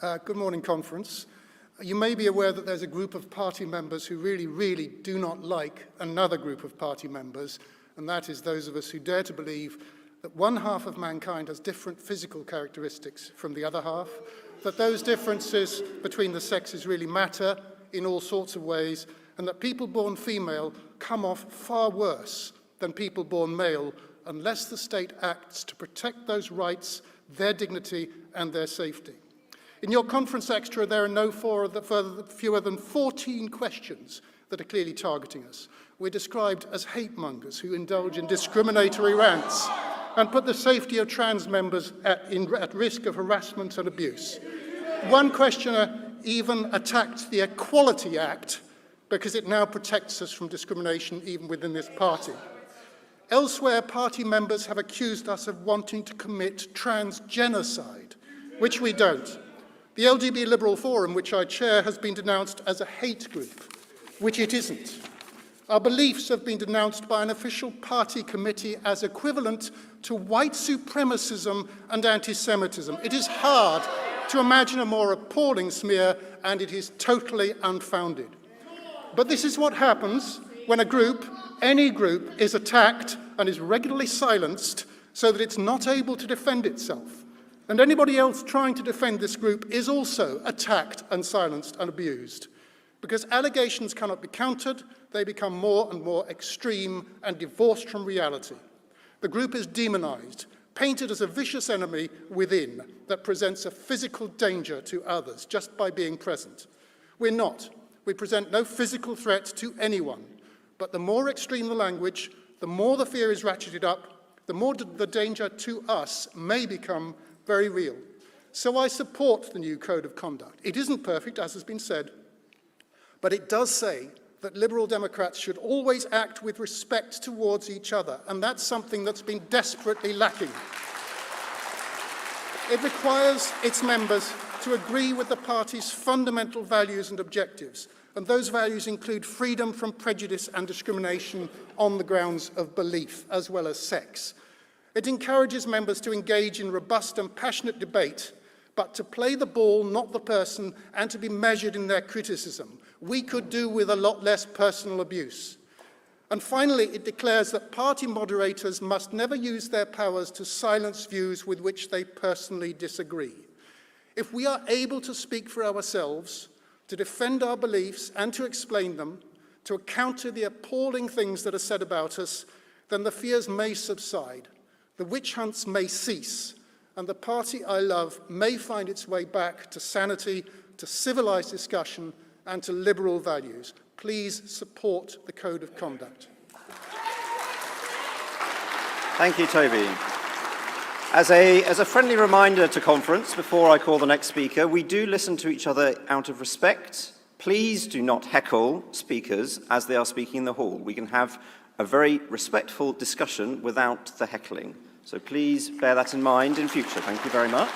Good morning, conference. You may be aware that there's a group of party members who really do not like another group of party members, and that is those of us who dare to believe that one half of mankind has different physical characteristics from the other half, that those differences between the sexes really matter in all sorts of ways, and that people born female come off far worse than people born male unless the state acts to protect those rights, their dignity, and their safety. In your conference extra, there are no fewer than 14 questions that are clearly targeting us. We're described as hate mongers who indulge in discriminatory rants and put the safety of trans members at risk of harassment and abuse. One questioner even attacked the Equality Act because it now protects us from discrimination even within this party. Elsewhere, party members have accused us of wanting to commit trans genocide, which we don't. The LGBT Liberal Forum, which I chair, has been denounced as a hate group, which it isn't. Our beliefs have been denounced by an official party committee as equivalent to white supremacism and anti-Semitism. It is hard to imagine a more appalling smear, and it is totally unfounded. But this is what happens when a group, any group, is attacked and is regularly silenced so that it's not able to defend itself. And anybody else trying to defend this group is also attacked and silenced and abused. Because allegations cannot be countered, they become more and more extreme and divorced from reality. The group is demonized, painted as a vicious enemy within that presents a physical danger to others just by being present. We're not. We present no physical threat to anyone. But the more extreme the language, the more the fear is ratcheted up, the more the danger to us may become very real. So I support the new code of conduct. It isn't perfect, as has been said, but it does say that Liberal Democrats should always act with respect towards each other, and that's something that's been desperately lacking. It requires its members to agree with the party's fundamental values and objectives, and those values include freedom from prejudice and discrimination on the grounds of belief, as well as sex. It encourages members to engage in robust and passionate debate, but to play the ball, not the person, and to be measured in their criticism. We could do with a lot less personal abuse. And finally, it declares that party moderators must never use their powers to silence views with which they personally disagree. If we are able to speak for ourselves, to defend our beliefs and to explain them, to counter the appalling things that are said about us, then the fears may subside, the witch hunts may cease, and the party I love may find its way back to sanity, to civilized discussion, and to liberal values. Please support the Code of Conduct. Thank you, Toby. As a friendly reminder to conference, before I call the next speaker, we do listen to each other out of respect. Please do not heckle speakers as they are speaking in the hall. We can have a very respectful discussion without the heckling. So please bear that in mind in future. Thank you very much.